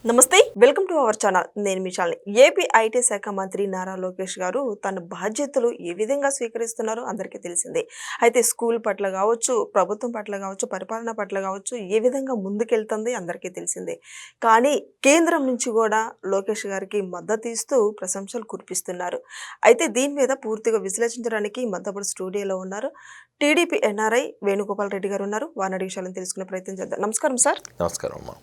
నమస్తే, welcome to our channel. నేను మీ channel. AP IT శాఖ మంత్రి నారా లోకేష్ గారు తన బాధ్యతలు ఏ విధంగా స్వీకరిస్తున్నారో అందరికీ తెలిసిందే. అయితే స్కూల్ పట్ల కావచ్చు, ప్రభుత్వం పట్ల కావచ్చు, పరిపాలన పట్ల కావచ్చు, ఏ విధంగా ముందుకెళ్తుంది అందరికీ తెలిసిందే. కానీ కేంద్రం నుంచి కూడా లోకేష్ గారికి మద్దతు ఇస్తూ ప్రశంసలు కురిపిస్తున్నారు. అయితే దీని మీద పూర్తిగా విశ్లేషించడానికి మద్దతు స్టూడియోలో ఉన్నారు టీడీపీ ఎన్ఆర్ఐ వేణుగోపాల్ రెడ్డి గారు ఉన్నారు. వారిని అడిగి విషయాలను తెలుసుకునే ప్రయత్నం చేద్దాం. నమస్కారం సార్. నమస్కారం అమ్మా.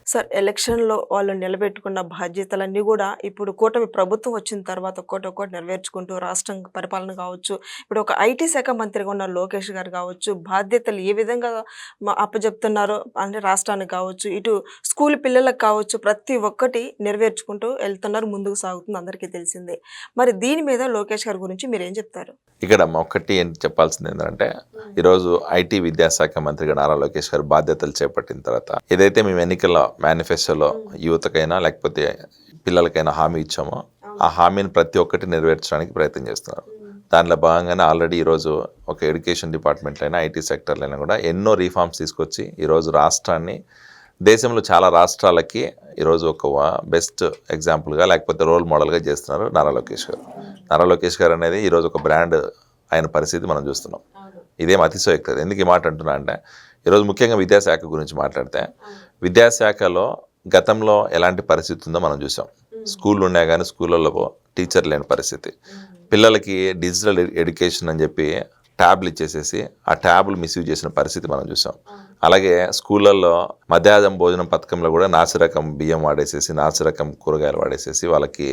సార్, ఎలక్షన్లో వాళ్ళు నిలబెట్టుకున్న బాధ్యతలన్నీ కూడా ఇప్పుడు కూటమి ప్రభుత్వం వచ్చిన తర్వాత ఒక్కోటి నెరవేర్చుకుంటూ రాష్ట్రం పరిపాలన కావచ్చు, ఇప్పుడు ఒక ఐటీ శాఖ మంత్రిగా ఉన్న లోకేష్ గారు కావచ్చు, బాధ్యతలు ఏ విధంగా అప్పచెప్తున్నారో అంటే రాష్ట్రానికి కావచ్చు, ఇటు స్కూల్ పిల్లలకు కావచ్చు, ప్రతి ఒక్కటి నెరవేర్చుకుంటూ వెళ్తున్నారు, ముందుకు సాగుతుంది, అందరికీ తెలిసిందే. మరి దీని మీద లోకేష్ గారి గురించి మీరు ఏం చెప్తారు? ఇక్కడ ఒక్కటి ఏంటి చెప్పాల్సింది ఏంటంటే, ఈరోజు ఐటీ విద్యాశాఖ మంత్రిగా నారా లోకేష్ గారు బాధ్యతలు చేపట్టిన తర్వాత ఏదైతే మేము ఎన్నికల మేనిఫెస్టోలో యువతకైనా లేకపోతే పిల్లలకైనా హామీ ఇచ్చామో ఆ హామీని ప్రతి ఒక్కటి నెరవేర్చడానికి ప్రయత్నం చేస్తున్నారు. దానిలో భాగంగానే ఆల్రెడీ ఈరోజు ఒక ఎడ్యుకేషన్ డిపార్ట్మెంట్లో అయినా ఐటీ సెక్టర్లో అయినా కూడా ఎన్నో రీఫార్మ్స్ తీసుకొచ్చి ఈరోజు రాష్ట్రాన్ని దేశంలో చాలా రాష్ట్రాలకి ఈరోజు ఒక బెస్ట్ ఎగ్జాంపుల్గా లేకపోతే రోల్ మోడల్గా చేస్తున్నారు నారా లోకేష్ గారు. నారా లోకేష్ గారు అనేది ఈరోజు ఒక బ్రాండ్ అయిన పరిస్థితి మనం చూస్తున్నాం. ఇదేం అతిశయోక్తి. ఎందుకు ఈ మాట అంటున్నా అంటే, ఈరోజు ముఖ్యంగా విద్యాశాఖ గురించి మాట్లాడితే, విద్యాశాఖలో గతంలో ఎలాంటి పరిస్థితి ఉందో మనం చూసాం. స్కూళ్ళు ఉన్నాయి కానీ స్కూళ్ళలో టీచర్ లేని పరిస్థితి, పిల్లలకి డిజిటల్ ఎడ్యుకేషన్ అని చెప్పి ట్యాబ్లు ఇచ్చేసేసి ఆ ట్యాబ్లు మిస్యూజ్ చేసిన పరిస్థితి మనం చూసాం. అలాగే స్కూళ్ళల్లో మధ్యాహ్నం భోజనం పథకంలో కూడా నాసిరకం బియ్యం వాడేసేసి, నాసిరకం కూరగాయలు వాడేసేసి వాళ్ళకి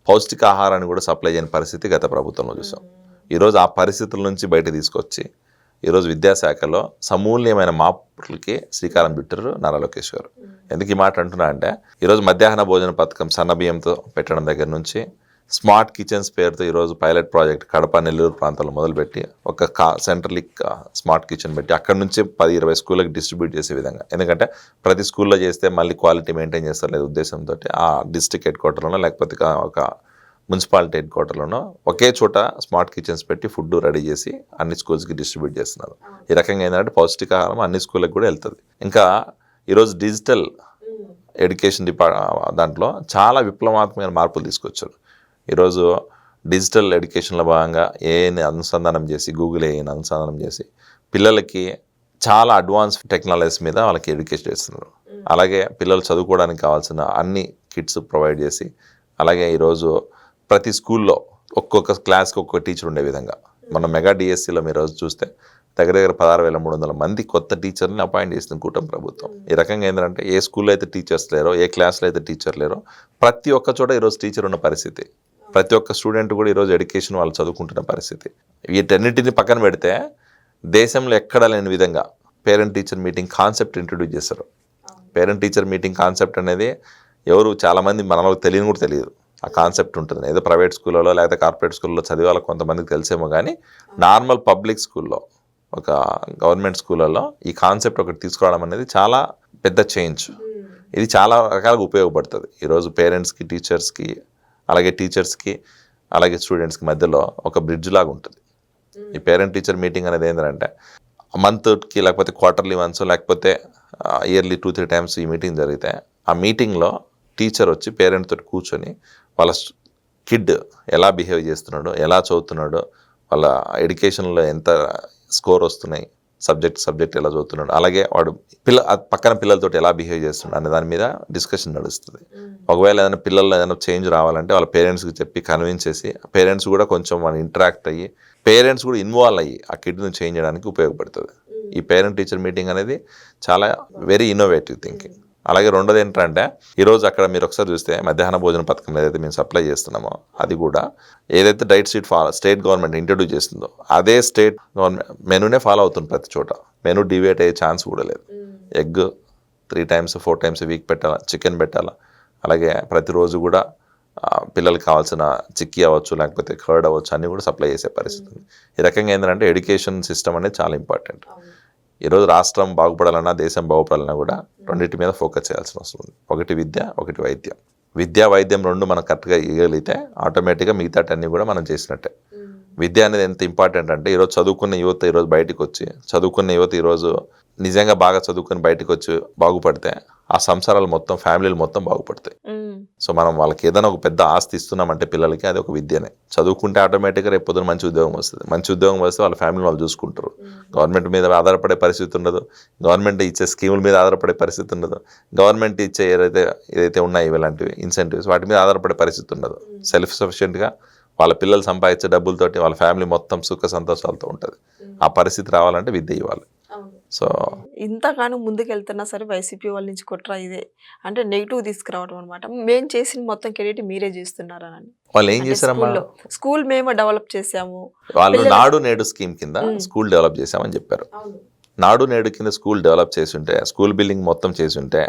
పౌష్టికాహారాన్ని కూడా సప్లై చేయని పరిస్థితి గత ప్రభుత్వంలో చూసాం. ఈరోజు ఆ పరిస్థితుల నుంచి బయట తీసుకొచ్చి ఈరోజు విద్యాశాఖలో సమూల్యమైన మార్పులకి శ్రీకారం చుట్టారు నారా లోకేష్ గారు. ఎందుకు ఈ మాట అంటున్నా అంటే, ఈరోజు మధ్యాహ్న భోజన పథకం సన్న బియ్యంతో పెట్టడం దగ్గర నుంచి స్మార్ట్ కిచెన్స్ పేరుతో ఈరోజు పైలట్ ప్రాజెక్ట్ కడప నెల్లూరు ప్రాంతాల్లో మొదలుపెట్టి ఒక సెంట్రల్ స్మార్ట్ కిచెన్ పెట్టి అక్కడ నుంచి 10-20 స్కూళ్ళకి డిస్ట్రిబ్యూట్ చేసే విధంగా. ఎందుకంటే ప్రతి స్కూల్లో చేస్తే మళ్ళీ క్వాలిటీ మెయింటైన్ చేస్తారు లేదు ఉద్దేశంతో ఆ డిస్ట్రిక్ట్ హెడ్ క్వార్టర్లోనో లేకపోతే ఒక మున్సిపాలిటీ హెడ్ క్వార్టర్లోనో ఒకే చోట స్మార్ట్ కిచెన్స్ పెట్టి ఫుడ్ రెడీ చేసి అన్ని స్కూల్స్కి డిస్ట్రిబ్యూట్ చేస్తున్నారు. ఈ రకంగా ఏంటంటే పౌష్టికాహారం అన్ని స్కూళ్ళకి కూడా వెళ్తుంది. ఇంకా ఈరోజు డిజిటల్ ఎడ్యుకేషన్ దాంట్లో చాలా విప్లవాత్మకమైన మార్పులు తీసుకొచ్చారు. ఈరోజు డిజిటల్ ఎడ్యుకేషన్లో భాగంగా ఏఐని అనుసంధానం చేసి, గూగుల్ ఏఐని అనుసంధానం చేసి పిల్లలకి చాలా అడ్వాన్స్ టెక్నాలజీస్ మీద వాళ్ళకి ఎడ్యుకేషన్ చేస్తున్నారు. అలాగే పిల్లలు చదువుకోవడానికి కావాల్సిన అన్ని కిట్స్ ప్రొవైడ్ చేసి, అలాగే ఈరోజు ప్రతి స్కూల్లో ఒక్కొక్క క్లాస్కి ఒక్కొక్క టీచర్ ఉండే విధంగా మన మెగా డిఎస్సిలో మీరు రోజు చూస్తే దగ్గర 16,300 మంది కొత్త టీచర్ని అపాయింట్ చేసిన కూటమి ప్రభుత్వం. ఈ రకంగా ఏంటంటే ఏ స్కూల్లో అయితే టీచర్స్ లేరో, ఏ క్లాస్లో అయితే టీచర్ లేరో, ప్రతి ఒక్క చోట ఈరోజు టీచర్ ఉన్న పరిస్థితి. ప్రతి ఒక్క స్టూడెంట్ కూడా ఈరోజు ఎడ్యుకేషన్ వాళ్ళు చదువుకుంటున్న పరిస్థితి. వీటన్నిటిని పక్కన పెడితే దేశంలో ఎక్కడా లేని విధంగా parent teacher meeting concept introduce చేస్తారు. పేరెంట్ టీచర్ మీటింగ్ కాన్సెప్ట్ అనేది ఎవరు చాలామంది మనలో తెలియని కూడా తెలియదు ఆ కాన్సెప్ట్ ఉంటుంది. ఏదో ప్రైవేట్ స్కూళ్ళలో లేకపోతే కార్పొరేట్ స్కూల్లో చదివే వాళ్ళకి కొంతమందికి తెలిసేమో కానీ నార్మల్ పబ్లిక్ స్కూల్లో, ఒక గవర్నమెంట్ స్కూళ్ళలో ఈ కాన్సెప్ట్ ఒకటి తీసుకురావడం అనేది చాలా పెద్ద చేంజ్. ఇది చాలా రకాలుగా ఉపయోగపడుతుంది. ఈరోజు పేరెంట్స్కి, టీచర్స్కి, అలాగే టీచర్స్కి, అలాగే స్టూడెంట్స్కి మధ్యలో ఒక బ్రిడ్జ్ లాగా ఉంటుంది. ఈ పేరెంట్ టీచర్ మీటింగ్ అనేది ఏంటంటే మంత్కి లేకపోతే క్వార్టర్లీ వన్స్ లేకపోతే ఇయర్లీ 2-3 టైమ్స్ ఈ మీటింగ్ జరిగితే ఆ మీటింగ్లో టీచర్ వచ్చి పేరెంట్ తోటి కూర్చొని వాళ్ళ కిడ్ ఎలా బిహేవ్ చేస్తున్నాడో, ఎలా చదువుతున్నాడో, వాళ్ళ ఎడ్యుకేషన్లో ఎంత స్కోర్ వస్తున్నాయి, సబ్జెక్ట్ ఎలా చదువుతున్నాడు, అలాగే వాడు పక్కన పిల్లలతోటి ఎలా బిహేవ్ చేస్తున్నాడు అనే దాని మీద డిస్కషన్ నడుస్తుంది. ఒకవేళ ఏదైనా పిల్లల్లో ఏదైనా చేంజ్ రావాలంటే వాళ్ళ పేరెంట్స్కి చెప్పి కన్విన్స్ చేసి, పేరెంట్స్ కూడా కొంచెం వాళ్ళు ఇంటరాక్ట్ అయ్యి, పేరెంట్స్ కూడా ఇన్వాల్వ్ అయ్యి ఆ కిడ్ని చేంజ్ చేయడానికి ఉపయోగపడుతుంది. ఈ పేరెంట్ టీచర్ మీటింగ్ అనేది చాలా వెరీ ఇన్నోవేటివ్ థింకింగ్. అలాగే రెండోది ఏంటంటే, ఈరోజు అక్కడ మీరు ఒకసారి చూస్తే మధ్యాహ్న భోజన పథకం ఏదైతే మేము సప్లై చేస్తున్నామో అది కూడా ఏదైతే diet sheet state government introduce చేస్తుందో అదే స్టేట్ గవర్నమెంట్ మెనూనే ఫాలో అవుతుంది. ప్రతి చోట మెనూ డివేట్ అయ్యే ఛాన్స్ కూడా లేదు. ఎగ్ 3-4 టైమ్స్ వీక్ పెట్టాలా, చికెన్ పెట్టాలా, అలాగే ప్రతిరోజు కూడా పిల్లలకి కావాల్సిన చిక్కీ అవ్వచ్చు లేకపోతే కర్డ్ అవ్వచ్చు అన్నీ కూడా సప్లై చేసే పరిస్థితి. ఈ రకంగా ఏంటంటే ఎడ్యుకేషన్ సిస్టమ్ అనేది చాలా ఇంపార్టెంట్. ఈరోజు రాష్ట్రం బాగుపడాలన్నా, దేశం బాగుపడాలన్నా కూడా రెండింటి మీద ఫోకస్ చేయాల్సిన అవసరం ఉంది. ఒకటి విద్య, ఒకటి వైద్యం. విద్య, వైద్యం రెండు మనం కరెక్ట్గా ఇవ్వగలిగితే ఆటోమేటిక్గా మిగతాటన్నీ కూడా మనం చేసినట్టే. విద్య అనేది ఎంత ఇంపార్టెంట్ అంటే ఈరోజు చదువుకున్న యువత ఈరోజు బయటకు వచ్చి చదువుకున్న యువత ఈరోజు నిజంగా బాగా చదువుకుని బయటకు వచ్చి బాగుపడితే ఆ సంసారాలు మొత్తం ఫ్యామిలీలు మొత్తం బాగుపడతాయి. సో మనం వాళ్ళకి ఏదైనా ఒక పెద్ద ఆస్తి ఇస్తున్నామంటే పిల్లలకి అది ఒక విద్యనే. చదువుకుంటే ఆటోమేటిక్గా రేపు పొద్దున మంచి ఉద్యోగం వస్తుంది. మంచి ఉద్యోగం వస్తే వాళ్ళ ఫ్యామిలీ వాళ్ళు చూసుకుంటారు. గవర్నమెంట్ మీద ఆధారపడే పరిస్థితి ఉండదు. గవర్నమెంట్ ఇచ్చే స్కీముల మీద ఆధారపడే పరిస్థితి ఉండదు. గవర్నమెంట్ ఇచ్చే ఏదైతే ఉన్నాయో ఇలాంటివి ఇన్సెంటివ్స్ వాటి మీద ఆధారపడే పరిస్థితి ఉండదు. సెల్ఫ్ సఫిషియెంట్గా వాళ్ళ పిల్లలు సంపాదించే డబ్బులతోటి వాళ్ళ ఫ్యామిలీ మొత్తం సుఖ సంతోషాలతో ఉంటుంది. ఆ పరిస్థితి రావాలంటే విద్య ఇవ్వాలి. సో ఇంతగానో ముందుకెళ్తున్నా సరే వైసీపీ వాళ్ళ నుంచి కుట్ర ఇదే అంటే నెగిటివ్ తీసుకురావడం అనమాట. మేము చేసిన మొత్తం క్రెడిట్ మీరే చేస్తున్నారని. వాళ్ళు ఏం చేశారమ్మా, స్కూల్ మేము డెవలప్ చేసాము. వాళ్ళు నాడు నేడు స్కీమ్ కింద స్కూల్ డెవలప్ చేసామని చెప్పారు. నాడు నేడు కింద స్కూల్ డెవలప్ చేసి ఉంటే, స్కూల్ బిల్డింగ్ మొత్తం చేసి ఉంటే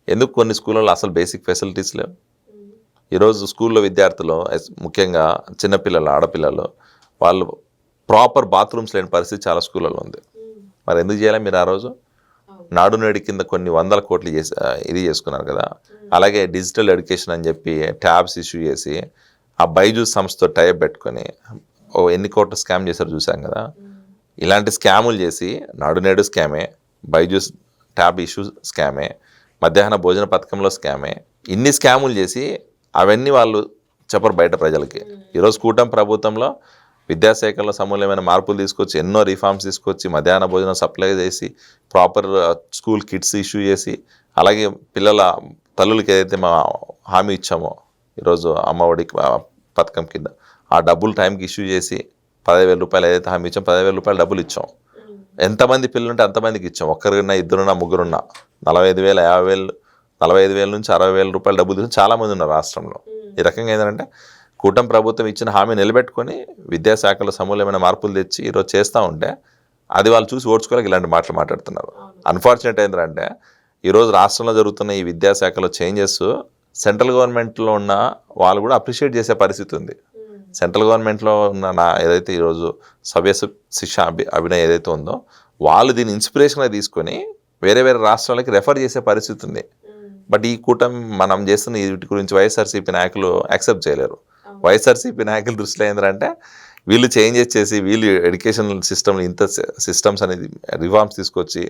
ఎందుకు కొన్ని స్కూళ్ళలో అసలు బేసిక్ ఫెసిలిటీస్ లేవు? ఈరోజు స్కూల్లో విద్యార్థులు ముఖ్యంగా చిన్నపిల్లలు ఆడపిల్లలు వాళ్ళు ప్రాపర్ బాత్రూమ్స్ లేని పరిస్థితి చాలా స్కూళ్ళలో ఉంది. మరి ఎందుకు చేయాలి మీరు? ఆ రోజు నాడు నేడు కింద కొన్ని 100 కోట్లు ఇది చేసుకున్నారు కదా. అలాగే డిజిటల్ ఎడ్యుకేషన్ అని చెప్పి ట్యాబ్స్ ఇష్యూ చేసి ఆ బైజూస్ సంస్థతో టైప్ పెట్టుకొని ఎన్ని కోట్లు స్కామ్ చేశారు చూసాం కదా. ఇలాంటి స్కాములు చేసి నాడు నేడు స్కామే, బైజూస్ ట్యాబ్ ఇష్యూ స్కామే, మధ్యాహ్న భోజన పథకంలో స్కామే, ఇన్ని స్కాములు చేసి అవన్నీ వాళ్ళు చెప్పరు బయట ప్రజలకి. ఈరోజు కూటమి ప్రభుత్వంలో విద్యాశాఖలో సమూలమైన మార్పులు తీసుకొచ్చి ఎన్నో రిఫార్మ్స్ తీసుకొచ్చి మధ్యాహ్న భోజనం సప్లై చేసి ప్రాపర్ స్కూల్ కిట్స్ ఇష్యూ చేసి అలాగే పిల్లల తల్లులకి ఏదైతే మా హామీ ఇచ్చామో ఈరోజు అమ్మఒడి పథకం కింద ఆ డబ్బులు టైంకి ఇష్యూ చేసి 10,000 రూపాయలు ఏదైతే హామీ ఇచ్చాం 10,000 రూపాయలు డబ్బులు ఇచ్చాం. ఎంతమంది పిల్లలు ఉంటే అంతమందికి ఇచ్చాం. ఒక్కరున్నా ఇద్దరున్నా ముగ్గురున్నా 45,000 50,000 45,000 నుంచి 60,000 రూపాయలు డబ్బులు తీసుకుని చాలామంది ఉన్నారు రాష్ట్రంలో. ఈ రకంగా ఏంటంటే కూటమి ప్రభుత్వం ఇచ్చిన హామీ నిలబెట్టుకొని విద్యాశాఖలో సమూలమైన మార్పులు తెచ్చి ఈరోజు చేస్తూ ఉంటే అది వాళ్ళు చూసి ఓడ్చుకోలేక ఇలాంటి మాటలు మాట్లాడుతున్నారు. అన్ఫార్చునేట్ ఏంటంటే ఈరోజు రాష్ట్రంలో జరుగుతున్న ఈ విద్యాశాఖలో చేంజెస్ సెంట్రల్ గవర్నమెంట్లో ఉన్న వాళ్ళు కూడా అప్రిషియేట్ చేసే పరిస్థితి ఉంది. సెంట్రల్ గవర్నమెంట్లో ఉన్న ఏదైతే ఈరోజు సవ్య శిక్ష అభినయం ఏదైతే ఉందో వాళ్ళు దీన్ని ఇన్స్పిరేషన్గా తీసుకొని వేరే వేరే రాష్ట్రాలకి రెఫర్ చేసే పరిస్థితి ఉంది. బట్ ఈ కూటమి మనం చేస్తున్న వీటి గురించి వైఎస్ఆర్సీపీ నాయకులు యాక్సెప్ట్ చేయలేరు. వైఎస్ఆర్సీపీ నాయకుల దృష్టిలో ఏంటంటే వీళ్ళు చేంజెస్ చేసి వీళ్ళు ఎడ్యుకేషన్ సిస్టమ్ ఇంత సిస్టమ్స్ అనేది రిఫార్మ్స్ తీసుకొచ్చి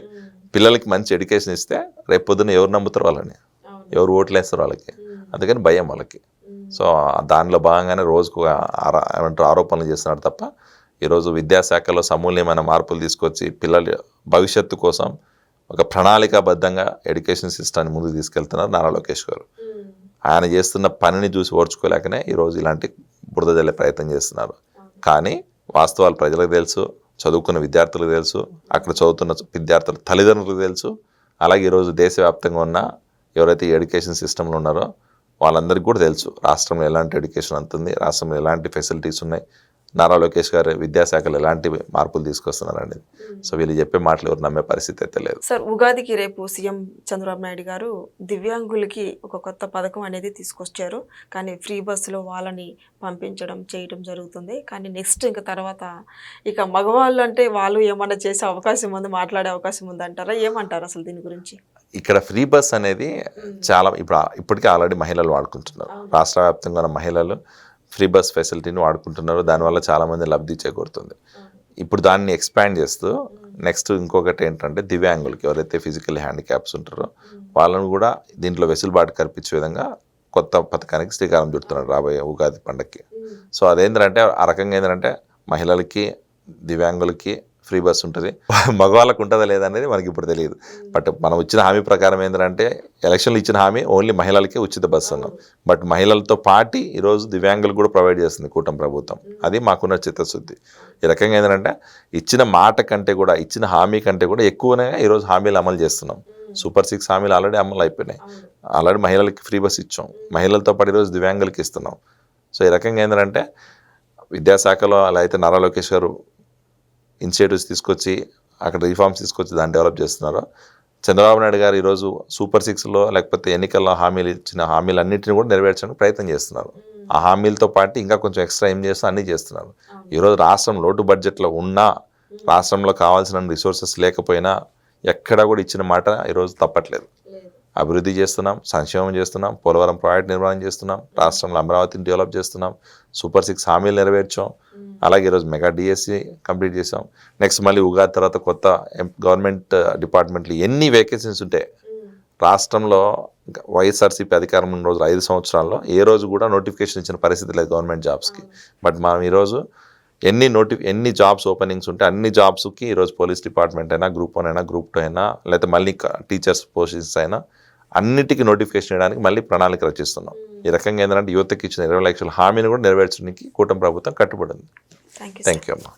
పిల్లలకి మంచి ఎడ్యుకేషన్ ఇస్తే రేపు పొద్దున్న ఎవరు నమ్ముతారు వాళ్ళని, ఎవరు ఓట్లు వేస్తారు వాళ్ళకి. అందుకని భయం వాళ్ళకి. సో దానిలో భాగంగానే రోజుకు ఏమంటారు ఆరోపణలు చేస్తున్నారు తప్ప ఈరోజు విద్యాశాఖలో సమూల్యమైన మార్పులు తీసుకొచ్చి పిల్లల భవిష్యత్తు కోసం ఒక ప్రణాళికాబద్ధంగా ఎడ్యుకేషన్ సిస్టమ్ని ముందుకు తీసుకెళ్తున్నారు నారా లోకేష్ గారు. ఆయన చేస్తున్న పనిని చూసి ఓర్చుకోలేకనే ఈరోజు ఇలాంటి బురద జల్లే ప్రయత్నం చేస్తున్నారు. కానీ వాస్తవాలు ప్రజలకు తెలుసు, చదువుకున్న విద్యార్థులకు తెలుసు, అక్కడ చదువుతున్న విద్యార్థుల తల్లిదండ్రులకు తెలుసు. అలాగే ఈరోజు దేశవ్యాప్తంగా ఉన్న ఎవరైతే ఎడ్యుకేషన్ సిస్టంలో ఉన్నారో వాళ్ళందరికీ కూడా తెలుసు రాష్ట్రంలో ఎలాంటి ఎడ్యుకేషన్ అంతుంది, రాష్ట్రంలో ఎలాంటి ఫెసిలిటీస్ ఉన్నాయి, నారా లోకేష్ గారు విద్యాశాఖలో ఎలాంటి మార్పులు తీసుకొస్తున్నారండి. సో వీళ్ళు చెప్పే మాటలు ఎవరు నమ్మే పరిస్థితి అయితే లేదు. సార్, ఉగాదికి రేపు సీఎం చంద్రబాబు నాయుడు గారు దివ్యాంగులకి ఒక కొత్త పథకం అనేది తీసుకొచ్చారు. కానీ ఫ్రీ బస్సులో వాళ్ళని పంపించడం చేయడం జరుగుతుంది. కానీ నెక్స్ట్ ఇంకా తర్వాత ఇక మగవాళ్ళు అంటే వాళ్ళు ఏమన్నా చేసే అవకాశం ఉంది, మాట్లాడే అవకాశం ఉంది అంటారా? ఏమంటారు అసలు దీని గురించి? ఇక్కడ ఫ్రీ బస్ అనేది చాలా ఇప్పటికే ఆల్రెడీ మహిళలు వాడుకుంటున్నారు. రాష్ట్ర వ్యాప్తంగా ఉన్న మహిళలు ఫ్రీ బస్ ఫెసిలిటీని వాడుకుంటున్నారు. దానివల్ల చాలామంది లబ్ధి చేకూరుతుంది. ఇప్పుడు దాన్ని ఎక్స్పాండ్ చేస్తూ నెక్స్ట్ ఇంకొకటి ఏంటంటే దివ్యాంగులకి ఎవరైతే ఫిజికల్ హ్యాండిక్యాప్స్ ఉంటారో వాళ్ళను కూడా దీంట్లో వెసులుబాటు కల్పించే విధంగా కొత్త పథకానికి శ్రీకారం చుడుతున్నారు రాబోయే ఉగాది పండగకి. సో అదేంటంటే ఆ రకంగా ఏంటంటే మహిళలకి దివ్యాంగులకి ఫ్రీ బస్ ఉంటుంది, మగవాళ్ళకు ఉంటుందా లేదనేది మనకి ఇప్పుడు తెలియదు. బట్ మనం ఇచ్చిన హామీ ప్రకారం ఏంటంటే ఎలక్షన్లు ఇచ్చిన హామీ ఓన్లీ మహిళలకే ఉచిత బస్సు అన్నాం. బట్ మహిళలతో పాటు ఈరోజు దివ్యాంగులు కూడా ప్రొవైడ్ చేస్తుంది కూటమి ప్రభుత్వం. అది మాకున్న చిత్తశుద్ధి. ఈ రకంగా ఏంటంటే ఇచ్చిన మాట కంటే కూడా ఇచ్చిన హామీ కంటే కూడా ఎక్కువనే ఈరోజు హామీలు అమలు చేస్తున్నాం. సూపర్ 6 హామీలు ఆల్రెడీ అమలు అయిపోయినాయి. ఆల్రెడీ మహిళలకి ఫ్రీ బస్ ఇచ్చాం, మహిళలతో పాటు ఈరోజు దివ్యాంగులకి ఇస్తున్నాం. సో ఈ రకంగా ఏంటంటే విద్యాశాఖలో అలా అయితే నారా లోకేష్ గారు ఇనిషియేటివ్స్ తీసుకొచ్చి అక్కడ రిఫార్మ్స్ తీసుకొచ్చి దాన్ని డెవలప్ చేస్తున్నారు. చంద్రబాబు నాయుడు గారు ఈరోజు సూపర్ 6లో లేకపోతే ఎన్నికల్లో హామీలు ఇచ్చిన హామీలన్నింటినీ కూడా నెరవేర్చడానికి ప్రయత్నం చేస్తున్నారు. ఆ హామీలతో పాటు ఇంకా కొంచెం ఎక్స్ట్రా ఏం చేస్తూ అన్నీ చేస్తున్నారు. ఈరోజు రాష్ట్రం లోటు బడ్జెట్లో ఉన్నా, రాష్ట్రంలో కావాల్సిన రిసోర్సెస్ లేకపోయినా ఎక్కడా కూడా ఇచ్చిన మాట ఈరోజు తప్పట్లేదు. అభివృద్ధి చేస్తున్నాం, సంక్షేమం చేస్తున్నాం, పోలవరం ప్రాజెక్ట్ నిర్మాణం చేస్తున్నాం, రాష్ట్రంలో అమరావతిని డెవలప్ చేస్తున్నాం, సూపర్ 6 హామీలు నెరవేర్చాం. అలాగే ఈరోజు మెగా డిఎస్సి కంప్లీట్ చేసాం. నెక్స్ట్ మళ్ళీ ఉగాది తర్వాత కొత్త గవర్నమెంట్ డిపార్ట్మెంట్లు ఎన్ని వేకెన్సీస్ ఉంటాయి రాష్ట్రంలో. వైఎస్ఆర్సీపీ అధికారం ఉన్న రోజులు 5 సంవత్సరాల్లో ఏ రోజు కూడా నోటిఫికేషన్ ఇచ్చిన పరిస్థితి లేదు గవర్నమెంట్ జాబ్స్కి. బట్ మనం ఈరోజు ఎన్ని జాబ్స్ ఓపెనింగ్స్ ఉంటే అన్ని జాబ్స్కి ఈరోజు పోలీస్ డిపార్ట్మెంట్ అయినా, గ్రూప్ 1 అయినా, గ్రూప్ 2 అయినా, లేకపోతే మళ్ళీ టీచర్స్ పోస్టింగ్స్ అయినా అన్నిటికీ నోటిఫికేషన్ చేయడానికి మళ్ళీ ప్రణాళిక రచిస్తున్నాం. ఈ రకంగా ఏంటంటే యువతకి ఇచ్చిన 20 లక్షల హామీని కూడా నెరవేర్చడానికి కూటమి ప్రభుత్వం కట్టుబడింది. Thank you. థ్యాంక్ యూ అమ్మా.